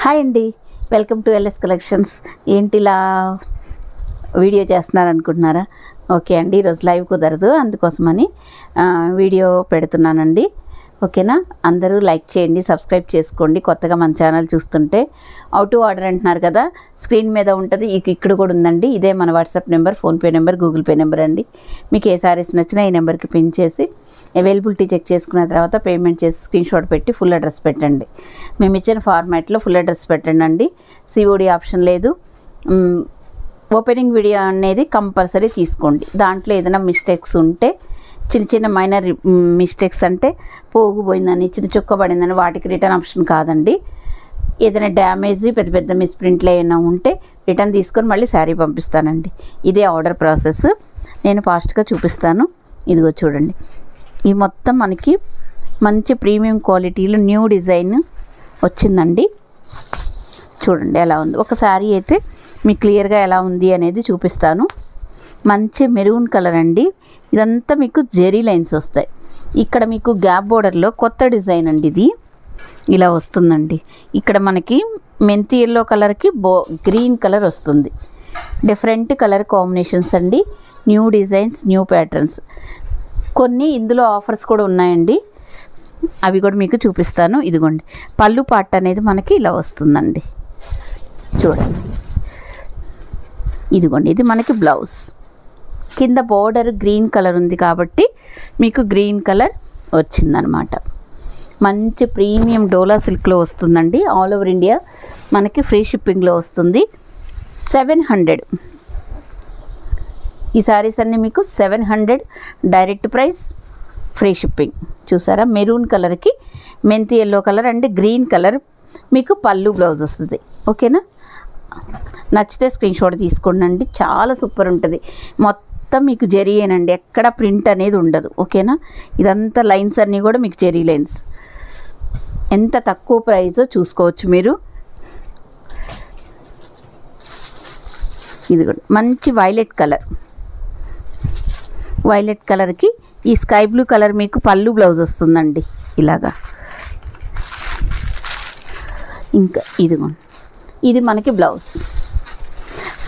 Hi అండి, welcome to LS collections. ఏంటి ఇలా వీడియో చేస్తున్నారు అనుకుంటున్నారా? ఓకే అండి, ఈరోజు లైవ్ కుదరదు, అందుకోసమని వీడియో పెడుతున్నానండి. ఓకేనా? అందరూ లైక్ చేయండి, సబ్స్క్రైబ్ చేసుకోండి. కొత్తగా మన ఛానల్ చూస్తుంటే హౌ టు ఆర్డర్ అంటున్నారు కదా, స్క్రీన్ మీద ఉంటుంది, ఇక్కడ కూడా ఉందండి. ఇదే మన WhatsApp number, PhonePe number, Google pay number అండి. మీకు ఏ సారీస్ నచ్చినా ఈ నెంబర్కి పిన్ చేసి అవైలబిలిటీ చెక్ చేసుకున్న తర్వాత పేమెంట్ చేసి స్క్రీన్ షాట్ పెట్టి ఫుల్ అడ్రస్ పెట్టండి. మేము ఇచ్చిన ఫార్మాట్లో ఫుల్ అడ్రస్ పెట్టండి అండి. సిఓడి ఆప్షన్ లేదు. ఓపెనింగ్ వీడియో అనేది కంపల్సరీ తీసుకోండి. దాంట్లో ఏదైనా మిస్టేక్స్ ఉంటే, చిన్న చిన్న మైనర్ మిస్టేక్స్ అంటే పోగుపోయిందని, చిన్న చుక్క పడిందని, వాటికి రిటర్న్ ఆప్షన్ కాదండి. ఏదైనా డ్యామేజ్, పెద్ద పెద్ద మిస్ప్రింట్లు ఏమైనా ఉంటే రిటర్న్ తీసుకొని మళ్ళీ శారీ పంపిస్తానండి. ఇదే ఆర్డర్ ప్రాసెస్. నేను ఫాస్ట్గా చూపిస్తాను. ఇదిగో చూడండి, ఇది మొత్తం మనకి మంచి ప్రీమియం క్వాలిటీలో న్యూ డిజైన్ వచ్చిందండి. చూడండి ఎలా ఉంది. ఒక శారీ అయితే మీకు క్లియర్గా ఎలా ఉంది అనేది చూపిస్తాను. మంచి మెరూన్ కలర్ అండి. ఇదంతా మీకు జెరీ లైన్స్ వస్తాయి. ఇక్కడ మీకు గ్యాప్ బోర్డర్లో కొత్త డిజైన్ అండి. ఇది ఇలా వస్తుందండి. ఇక్కడ మనకి మెంతి ఎల్లో కలర్కి గ్రీన్ కలర్ వస్తుంది. డిఫరెంట్ కలర్ కాంబినేషన్స్ అండి. New designs, new patterns. కొన్ని ఇందులో ఆఫర్స్ కూడా ఉన్నాయండి, అవి కూడా మీకు చూపిస్తాను. ఇదిగోండి, పళ్ళు పార్ట్ అనేది మనకి ఇలా వస్తుందండి. చూడండి, ఇదిగోండి, ఇది మనకి బ్లౌజ్. కింద బోర్డర్ గ్రీన్ కలర్ ఉంది కాబట్టి మీకు గ్రీన్ కలర్ వచ్చిందనమాట. మంచి ప్రీమియం డోలా సిల్క్లో వస్తుందండి. ఆల్ ఓవర్ ఇండియా మనకి ఫ్రీ షిప్పింగ్లో వస్తుంది. 700 ఈ శారీస్ అన్నీ మీకు 700 డైరెక్ట్ ప్రైస్, ఫ్రీ షిప్పింగ్. చూసారా, మెరూన్ కలర్కి మెంతి yellow colour and green colour మీకు పళ్ళు బ్లౌజ్ వస్తుంది. ఓకేనా? నచ్చితే స్క్రీన్ షాట్ తీసుకోండి. చాలా సూపర్ ఉంటుంది. మొత్తం మీకు జెరీయేనండి, ఎక్కడ ప్రింట్ అనేది ఉండదు. ఓకేనా? ఇదంతా లైన్స్ అన్నీ కూడా మీకు జెరీ లైన్స్. ఎంత తక్కువ ప్రైస్ చూసుకోవచ్చు మీరు. ఇది కూడా మంచి వైలెట్ కలర్. వైలెట్ కలర్కి ఈ స్కై బ్లూ కలర్ మీకు పళ్ళు బ్లౌజ్ వస్తుందండి ఇలాగా. ఇంకా ఇదిగోండి, ఇది మనకి బ్లౌజ్.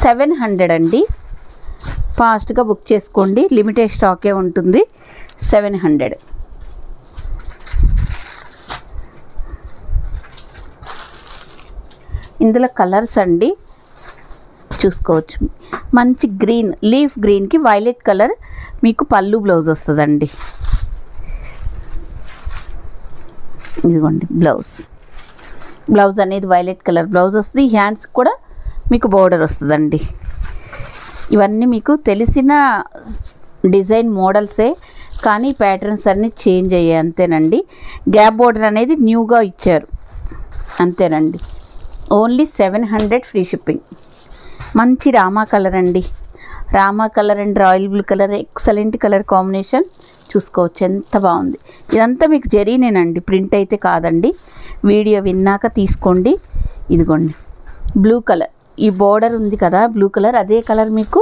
700 అండి. ఫాస్ట్గా బుక్ చేసుకోండి, లిమిటెడ్ స్టాకే ఉంటుంది. 700. ఇందులో కలర్స్ అండి చూసుకోవచ్చు. మంచి గ్రీన్, లీఫ్ గ్రీన్కి వైలెట్ కలర్ మీకు పళ్ళు బ్లౌజ్ వస్తుందండి. ఇదిగోండి బ్లౌజ్ అనేది వైలెట్ కలర్ బ్లౌజ్ వస్తుంది. హ్యాండ్స్ కూడా మీకు బోర్డర్ వస్తుందండి. ఇవన్నీ మీకు తెలిసిన డిజైన్ మోడల్సే, కానీ ప్యాటర్న్స్ అన్నీ చేంజ్ అయ్యాయి అంతేనండి. గ్యాప్ బోర్డర్ అనేది న్యూగా ఇచ్చారు అంతేనండి. Only 700 free shipping. మంచి రామా కలర్ అండి. Rama colour and royal blue colour, excellent colour combination. చూసుకోవచ్చు ఎంత బాగుంది. ఇదంతా మీకు జరీనేనండి, ప్రింట్ అయితే కాదండి. వీడియో విన్నాక తీసుకోండి. ఇదిగోండి, బ్లూ కలర్, ఈ బోర్డర్ ఉంది కదా బ్లూ కలర్, అదే కలర్ మీకు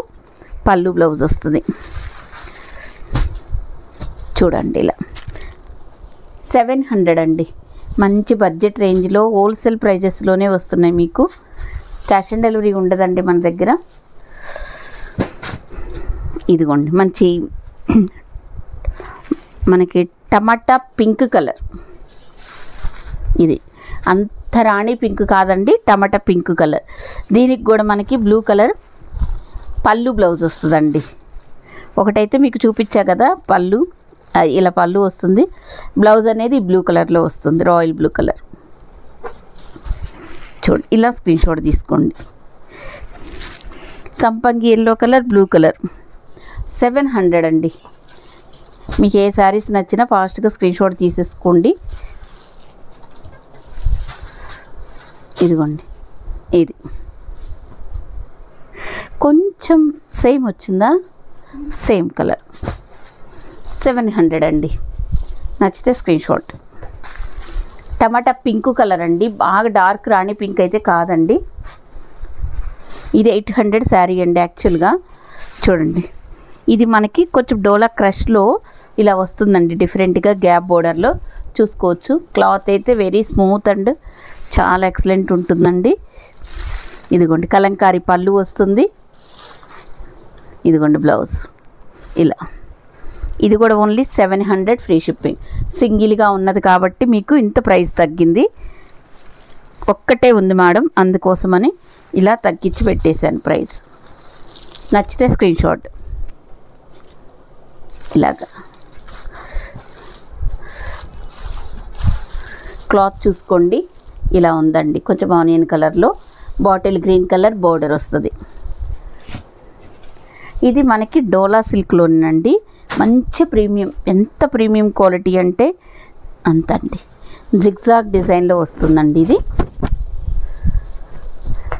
పళ్ళు బ్లౌజ్ వస్తుంది. చూడండి ఇలా 700 అండి. మంచి బడ్జెట్ రేంజ్లో హోల్సేల్ ప్రైజెస్లోనే వస్తున్నాయి మీకు. క్యాష్ ఆన్ డెలివరీ ఉండదండి మన దగ్గర. ఇదిగోండి, మంచి మనకి టమాటా పింక్ కలర్. ఇది అంత రాణి పింక్ కాదండి, టమాటా పింక్ కలర్. దీనికి కూడా మనకి బ్లూ కలర్ పళ్ళు బ్లౌజ్ వస్తుందండి. ఒకటైతే మీకు చూపించా కదా పళ్ళు, ఇలా పళ్ళు వస్తుంది. బ్లౌజ్ అనేది బ్లూ కలర్లో వస్తుంది, రాయల్ బ్లూ కలర్. చూడండి, ఇలా స్క్రీన్ షాట్ తీసుకోండి. సంపంగి ఎల్లో కలర్, బ్లూ కలర్. 700 అండి. మీకు ఏ శారీస్ నచ్చినా ఫాస్ట్గా స్క్రీన్ షాట్ తీసేసుకోండి. ఇదిగోండి, ఇది కొంచెం సేమ్ వచ్చిందా, సేమ్ కలర్. 700 అండి. నచ్చితే స్క్రీన్ షాట్. టమాటా పింక్ కలర్ అండి, బాగా డార్క్ రాణి పింక్ అయితే కాదండి. ఇది 800 శారీ అండి యాక్చువల్గా. చూడండి, ఇది మనకి కొంచెం డోలా క్రష్లో ఇలా వస్తుందండి, డిఫరెంట్గా గ్యాప్ బోర్డర్లో చూసుకోవచ్చు. క్లాత్ అయితే వెరీ స్మూత్ అండ్ చాలా ఎక్సలెంట్ ఉంటుందండి. ఇదిగోండి కలంకారీ పళ్ళు వస్తుంది. ఇదిగోండి బ్లౌజ్ ఇలా. ఇది కూడా ఓన్లీ 700 ఫ్రీ షిప్పింగ్. సింగిల్గా ఉన్నది కాబట్టి మీకు ఇంత ప్రైస్ తగ్గింది. ఒక్కటే ఉంది మేడం, అందుకోసమని ఇలా తగ్గించి పెట్టేశాను ప్రైస్. నచ్చితే స్క్రీన్ షాట్. ఇలాగా క్లాత్ చూసుకోండి, ఇలా ఉందండి. కొంచెం ఆనియన్ కలర్లో బాటిల్ గ్రీన్ కలర్ బోర్డర్ వస్తుంది. ఇది మనకి డోలా సిల్క్లోనండి. మంచి ప్రీమియం, ఎంత ప్రీమియం క్వాలిటీ అంటే అంత అండి. జిగ్జాగ్ డిజైన్లో వస్తుందండి. ఇది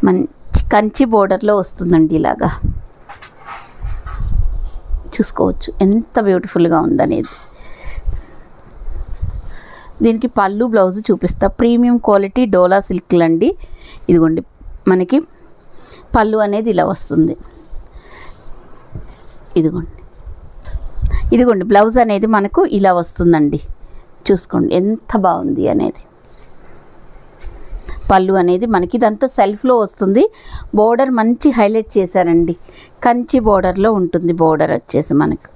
మంచి కంచి బోర్డర్లో వస్తుందండి. ఇలాగా చూసుకోవచ్చు ఎంత బ్యూటిఫుల్గా ఉందనేది. దీనికి పళ్ళు బ్లౌజ్ చూపిస్తా. ప్రీమియం క్వాలిటీ డోలా సిల్క్లు అండి. ఇదిగోండి మనకి పళ్ళు అనేది ఇలా వస్తుంది. ఇదిగోండి బ్లౌజ్ అనేది మనకు ఇలా వస్తుందండి. చూసుకోండి ఎంత బాగుంది అనేది. పళ్ళు అనేది మనకి ఇదంతా సెల్ఫ్లో వస్తుంది. బోర్డర్ మంచి హైలైట్ చేశారండి. కంచి బోర్డర్లో ఉంటుంది. బోర్డర్ వచ్చేసి మనకు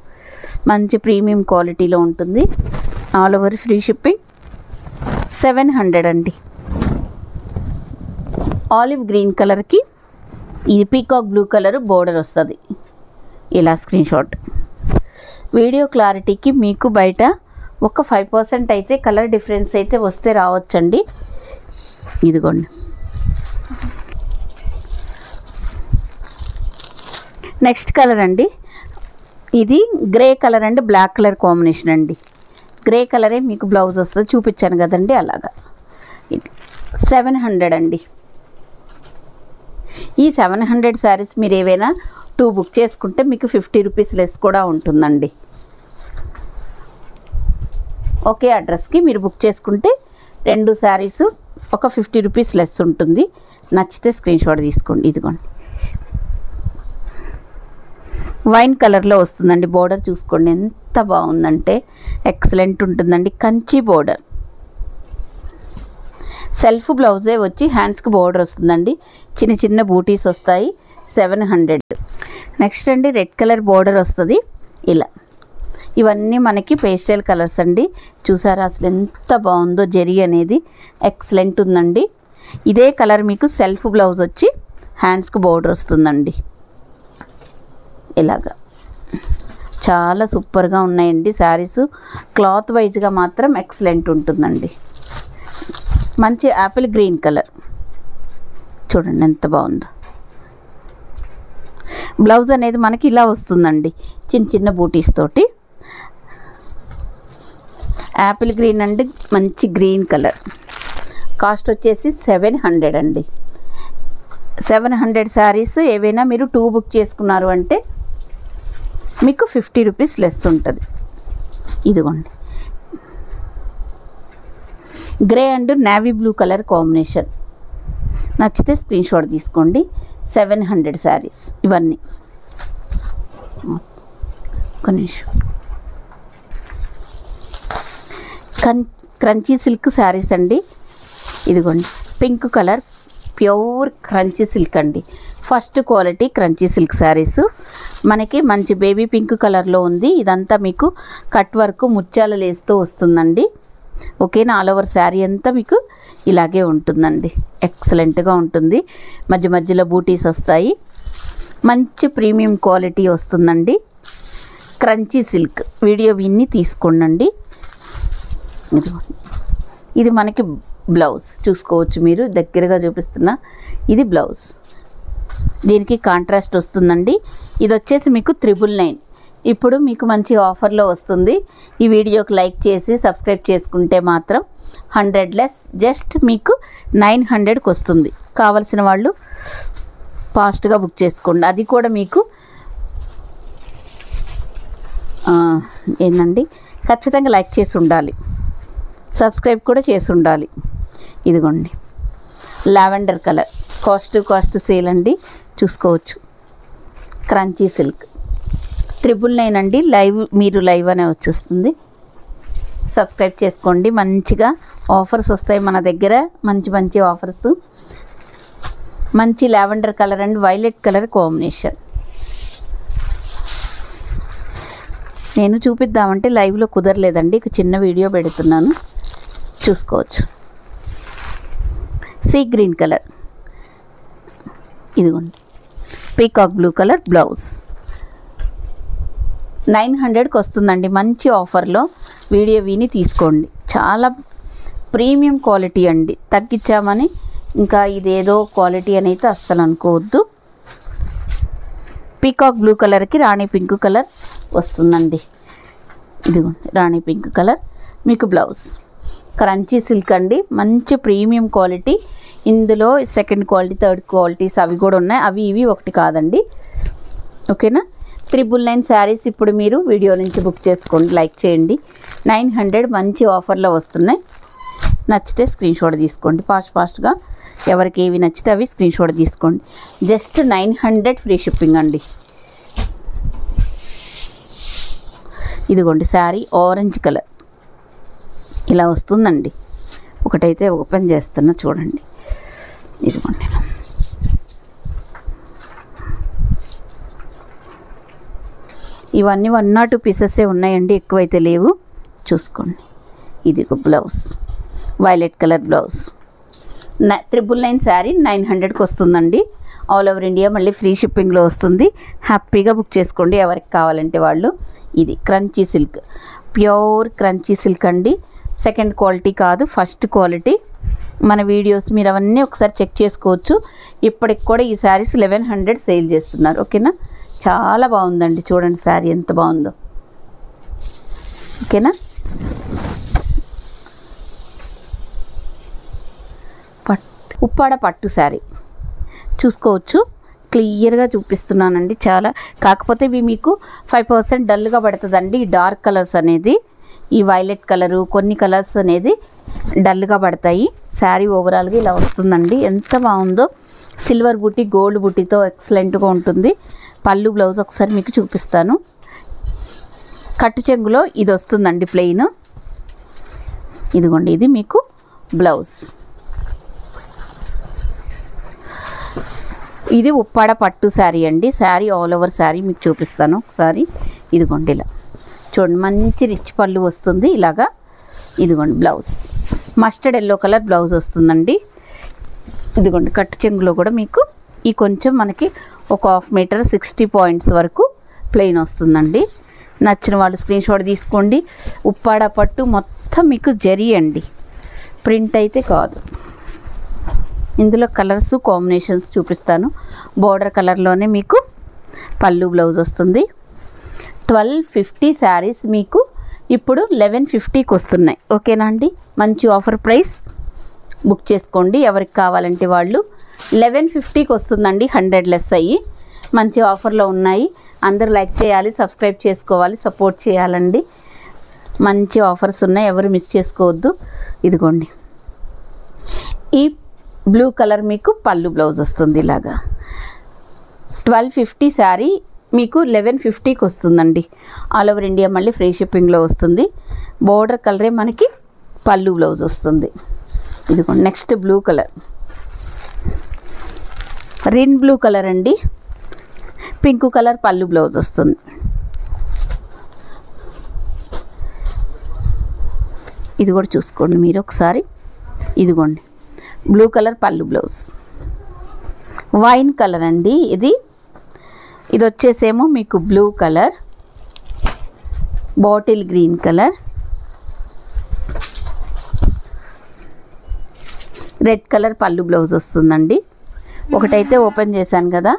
మంచి ప్రీమియం క్వాలిటీలో ఉంటుంది. All over free shipping. 700 అండి. ఆలివ్ గ్రీన్ కలర్కి ఇది పీకాక్ బ్లూ కలర్ బోర్డర్ వస్తుంది. ఇలా స్క్రీన్ షాట్. వీడియో క్లారిటీకి మీకు బయట ఒక 5% అయితే కలర్ డిఫరెన్స్ అయితే వస్తే రావచ్చండి. ఇదిగోండి నెక్స్ట్ కలర్ అండి. ఇది గ్రే కలర్ అండి, బ్లాక్ కలర్ కాంబినేషన్ అండి. గ్రే కలరే మీకు బ్లౌజ్ వస్తుంది, చూపించాను కదండి అలాగా. ఇది 700 అండి. ఈ 700 శారీస్ మీరు ఏవైనా 2 బుక్ చేసుకుంటే మీకు 50 రూపీస్ లెస్ కూడా ఉంటుందండి. ఒకే అడ్రస్కి మీరు బుక్ చేసుకుంటే 2 శారీస్ ఒక 50 రూపీస్ లెస్ ఉంటుంది. నచ్చితే స్క్రీన్ షాట్ తీసుకోండి. ఇదిగోండి వైన్ కలర్లో వస్తుందండి. బోర్డర్ చూసుకోండి ఎంత బాగుందంటే ఎక్సలెంట్ ఉంటుందండి. కంచి బోర్డర్, సెల్ఫ్ బ్లౌజే వచ్చి హ్యాండ్స్కి బోర్డర్ వస్తుందండి. చిన్న చిన్న బూటీస్ వస్తాయి. 700. నెక్స్ట్ అండి రెడ్ కలర్ బోర్డర్ వస్తుంది ఇలా. ఇవన్నీ మనకి పేస్టల్ కలర్స్ అండి. చూసారా అసలు ఎంత బాగుందో. జరీ అనేది ఎక్సలెంట్ ఉందండి. ఇదే కలర్ మీకు సెల్ఫ్ బ్లౌజ్ వచ్చి హ్యాండ్స్కి బోర్డర్ వస్తుందండి. ఇలాగా చాలా సూపర్గా ఉన్నాయండి శారీస్. క్లాత్ వైజ్గా మాత్రం ఎక్సలెంట్ ఉంటుందండి. మంచి యాపిల్ గ్రీన్ కలర్ చూడండి ఎంత బాగుందో. బ్లౌజ్ అనేది మనకి ఇలా వస్తుందండి, చిన్న చిన్న బూటీస్ తోటి. యాపిల్ గ్రీన్ అండి, మంచి గ్రీన్ కలర్. కాస్ట్ వచ్చేసి 700 అండి. 700 శారీస్ ఏవైనా మీరు 2 బుక్ చేసుకున్నారు అంటే మీకు 50 రూపీస్ లెస్ ఉంటుంది. ఇదిగోండి grey and navy blue colour combination. నచ్చితే స్క్రీన్ షాట్ తీసుకోండి. 700 శారీస్ ఇవన్నీ. ఒక నిమిషం. క్రంచీ సిల్క్ శారీస్ అండి. ఇదిగోండి pink colour pure crunchy silk అండి. First quality crunchy silk saris మనకి మంచి బేబీ పింక్ కలర్లో ఉంది. ఇదంతా మీకు కట్ వర్క్ ముత్యాల లేస్తూ వస్తుందండి. ఓకేనా. ఆల్ ఓవర్ శారీ అంతా మీకు ఇలాగే ఉంటుందండి. ఎక్సలెంట్గా ఉంటుంది. మధ్య మధ్యలో బూటీస్ వస్తాయి. మంచి ప్రీమియం క్వాలిటీ వస్తుందండి. క్రంచీ సిల్క్ వీడియో విన్ని తీసుకోండి. ఇది మనకి బ్లౌజ్ చూసుకోవచ్చు మీరు, దగ్గరగా చూపిస్తున్నా. ఇది బ్లౌజ్, దీనికి కాంట్రాస్ట్ వస్తుందండి. ఇది వచ్చేసి మీకు 999. ఇప్పుడు మీకు మంచి ఆఫర్లో వస్తుంది. ఈ వీడియోకి లైక్ చేసి సబ్స్క్రైబ్ చేసుకుంటే మాత్రం 100 లెస్ జస్ట్ మీకు 900కి వస్తుంది. కావలసిన వాళ్ళు ఫాస్ట్గా బుక్ చేసుకోండి. అది కూడా మీకు ఏంటండి ఖచ్చితంగా లైక్ చేసి ఉండాలి, సబ్స్క్రైబ్ కూడా చేసి ఉండాలి. ఇదిగోండి లావెండర్ కలర్, కాస్ట్ సేల్ అండి. చూసుకోవచ్చు క్రంచీ సిల్క్ 999 అండి. లైవ్ మీరు లైవ్ అనే వచ్చేస్తుంది. సబ్స్క్రైబ్ చేసుకోండి. మంచిగా ఆఫర్స్ వస్తాయి మన దగ్గర, మంచి మంచి ఆఫర్స్. మంచి lavender colour and violet colour combination. నేను చూపిద్దామంటే లైవ్లో కుదరలేదండి, ఇక చిన్న వీడియో పెడుతున్నాను, చూసుకోవచ్చు. సీ గ్రీన్ కలర్, ఇదిగోండి పీకాక్ బ్లూ కలర్ బ్లౌజ్. 900కి వస్తుందండి, మంచి ఆఫర్లో. వీడియో విని తీసుకోండి, చాలా ప్రీమియం క్వాలిటీ అండి. తగ్గించామని ఇంకా ఇదేదో క్వాలిటీ అని అయితే అస్సలు అనుకోవద్దు. పీకాక్ బ్లూ కలర్కి రాణి పింక్ కలర్ వస్తుందండి. ఇదిగోండి రాణి పింక్ కలర్ మీకు బ్లౌజ్. క్రంచీ సిల్క్ అండి, మంచి ప్రీమియం క్వాలిటీ. ఇందులో సెకండ్ క్వాలిటీ, థర్డ్ క్వాలిటీస్ అవి కూడా ఉన్నాయి, అవి ఇవి ఒకటి కాదండి. ఓకేనా. 999 శారీస్ ఇప్పుడు మీరు వీడియో నుంచి బుక్ చేసుకోండి, లైక్ చేయండి. 900 మంచి ఆఫర్లో వస్తున్నాయి. నచ్చితే స్క్రీన్ షాట్ తీసుకోండి ఫాస్ట్గా. ఎవరికి ఏవి నచ్చితే అవి స్క్రీన్ షాట్ తీసుకోండి. జస్ట్ 900 ఫ్రీ షిప్పింగ్ అండి. ఇదిగోండి శారీ ఆరెంజ్ కలర్ ఇలా వస్తుందండి. ఒకటైతే ఓపెన్ చేస్తున్నా చూడండి. ఇదిగోండి ఇవన్నీ 1 or 2 పీసెసే ఉన్నాయండి, ఎక్కువైతే లేవు, చూసుకోండి. ఇది ఒక blouse, violet colour blouse. 999 sari 900కి వస్తుందండి. ఆల్ ఓవర్ ఇండియా మళ్ళీ ఫ్రీ షిప్పింగ్లో వస్తుంది. హ్యాపీగా బుక్ చేసుకోండి ఎవరికి కావాలంటే వాళ్ళు. ఇది crunchy silk, pure crunchy silk అండి. సెకండ్ క్వాలిటీ కాదు, ఫస్ట్ క్వాలిటీ. మన వీడియోస్ మీరు అవన్నీ ఒకసారి చెక్ చేసుకోవచ్చు. ఇప్పటికి కూడా ఈ శారీస్ 1100 సేల్ చేస్తున్నారు. ఓకేనా. చాలా బాగుందండి, చూడండి శారీ ఎంత బాగుందో. ఓకేనా. ఉప్పాడ పట్టు శారీ చూసుకోవచ్చు, క్లియర్గా చూపిస్తున్నానండి చాలా. కాకపోతే ఇవి మీకు 5% డల్గా పడుతుందండి. ఈ డార్క్ కలర్స్ అనేది, ఈ వైలెట్ కలరు, కొన్ని కలర్స్ అనేది డల్గా పడతాయి. శారీ ఓవరాల్గా ఇలా వస్తుందండి, ఎంత బాగుందో. సిల్వర్ బుట్టి, గోల్డ్ బుట్టితో ఎక్సలెంట్గా ఉంటుంది. పళ్ళు బ్లౌజ్ ఒకసారి మీకు చూపిస్తాను. కట్టు చెంగులో ఇది వస్తుందండి ప్లెయిన్. ఇదిగోండి ఇది మీకు బ్లౌజ్. ఇది ఉప్పాడ పట్టు శారీ అండి. శారీ ఆల్ ఓవర్ శారీ మీకు చూపిస్తాను ఒకసారి. ఇదిగోండి ఇలా చూడండి, మంచి రిచ్ పళ్ళు వస్తుంది ఇలాగా. ఇదిగోండి blouse, mustard yellow colour blouse వస్తుందండి. ఇదిగోండి కట్టు చెంగులో కూడా మీకు ఈ కొంచెం మనకి ఒక 1/2 మీటర్ 60 పాయింట్స్ వరకు ప్లెయిన్ వస్తుందండి. నచ్చిన వాళ్ళు స్క్రీన్ షాట్ తీసుకోండి. ఉప్పాడ పట్టు మొత్తం మీకు జరీ అండి, ప్రింట్ అయితే కాదు. ఇందులో కలర్స్ కాంబినేషన్స్ చూపిస్తాను. బోర్డర్ కలర్లోనే మీకు పళ్ళు బ్లౌజ్ వస్తుంది. 1250 శారీస్ మీకు ఇప్పుడు 1150కి వస్తున్నాయి. ఓకేనా అండి. మంచి ఆఫర్ ప్రైస్, బుక్ చేసుకోండి ఎవరికి కావాలంటే వాళ్ళు. 1150కి వస్తుందండి, 100 లెస్ అయ్యి. మంచి ఆఫర్లో ఉన్నాయి. అందరూ లైక్ చేయాలి, సబ్స్క్రైబ్ చేసుకోవాలి, సపోర్ట్ చేయాలండి. మంచి ఆఫర్స్ ఉన్నాయి, ఎవరు మిస్ చేసుకోవద్దు. ఇదిగోండి ఈ బ్లూ కలర్ మీకు పళ్ళు బ్లౌజ్ వస్తుంది ఇలాగా. 1250 శారీ మీకు 1150కి వస్తుందండి. ఆల్ ఓవర్ ఇండియా మళ్ళీ ఫ్రీ షిప్పింగ్లో వస్తుంది. బోర్డర్ కలరే మనకి పళ్ళు బ్లౌజ్ వస్తుంది. ఇదిగోండి next blue colour, Rin blue colour అండి. పింక్ కలర్ పళ్ళు బ్లౌజ్ వస్తుంది. ఇది కూడా చూసుకోండి మీరు ఒకసారి. ఇదిగోండి బ్లూ కలర్ పళ్ళు బ్లౌజ్. వైన్ కలర్ అండి ఇది. ఇది వచ్చేసేమో మీకు blue colour, bottle green colour, red colour పళ్ళు బ్లౌజ్ వస్తుందండి. ఒకటైతే ఓపెన్ చేశాను కదా,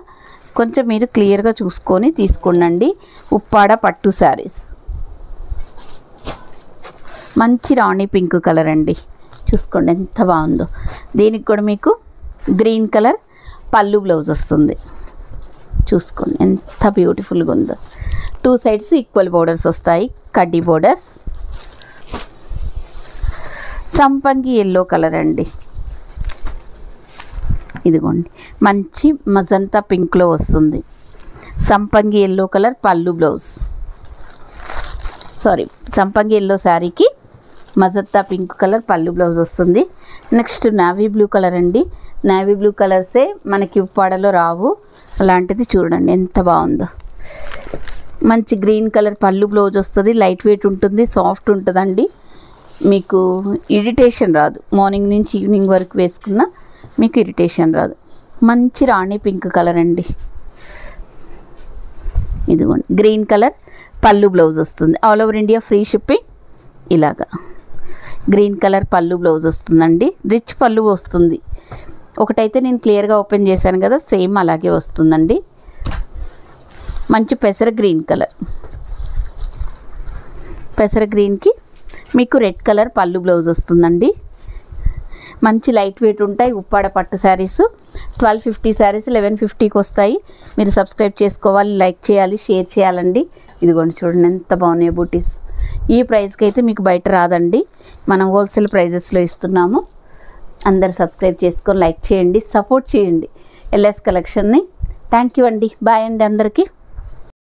కొంచెం మీరు క్లియర్గా చూసుకొని తీసుకోండి. ఉప్పాడ పట్టు శారీస్, మంచి రాణి పింక్ కలర్ అండి. చూసుకోండి ఎంత బాగుందో. దీనికి కూడా మీకు గ్రీన్ కలర్ పళ్ళు బ్లౌజ్ వస్తుంది. చూసుకోండి ఎంత బ్యూటిఫుల్గా ఉందో. 2 సైడ్స్ ఈక్వల్ బోర్డర్స్ వస్తాయి, కడ్డీ బోర్డర్స్. సంపంగి ఎల్లో కలర్ అండి. ఇదిగోండి మంచి మజంతా పింక్లో వస్తుంది. సంపంగి ఎల్లో కలర్ పళ్ళు బ్లౌజ్, సారీ సంపంగి ఎల్లో శారీకి మజంతా పింక్ కలర్ పళ్ళు బ్లౌజ్ వస్తుంది. నెక్స్ట్ నావీ బ్లూ కలర్ అండి. నావీ బ్లూ కలర్సే మనకి ఉప్పాడలో రావు, అలాంటిది చూడండి ఎంత బాగుందో. మంచి గ్రీన్ కలర్ పళ్ళు బ్లౌజ్ వస్తుంది. లైట్ వెయిట్ ఉంటుంది, సాఫ్ట్ ఉంటుందండి. మీకు ఇరిటేషన్ రాదు. మార్నింగ్ నుంచి ఈవినింగ్ వరకు వేసుకున్నా మీకు ఇరిటేషన్ రాదు. మంచి రాణి పింక్ కలర్ అండి. ఇదిగోండి గ్రీన్ కలర్ పళ్ళు బ్లౌజ్ వస్తుంది. All over India free shipping. ఇలాగా గ్రీన్ కలర్ పళ్ళు బ్లౌజ్ వస్తుందండి. రిచ్ పళ్ళు వస్తుంది. ఒకటైతే నేను క్లియర్గా ఓపెన్ చేశాను కదా, సేమ్ అలాగే వస్తుందండి. మంచి పెసర గ్రీన్ కలర్, పెసర గ్రీన్కి మీకు రెడ్ కలర్ పళ్ళు బ్లౌజ్ వస్తుందండి. మంచి లైట్ వెయిట్ ఉంటాయి ఉప్పాడ పట్టు శారీస్. 1250 శారీస్ 1150కి వస్తాయి. మీరు సబ్స్క్రైబ్ చేసుకోవాలి, లైక్ చేయాలి, షేర్ చేయాలండి. ఇదిగోండి చూడండి ఎంత బాగున్నాయి బూటీస్. ఈ ప్రైస్కి అయితే మీకు బయట రాదండి, మనం హోల్సేల్ ప్రైజెస్లో ఇస్తున్నాము. అందరు సబ్స్క్రైబ్ చేసుకొని లైక్ చేయండి, సపోర్ట్ చేయండి ఎల్ఎస్ కలెక్షన్ని. థ్యాంక్ యూ అండి. బాయ్ అండి అందరికీ.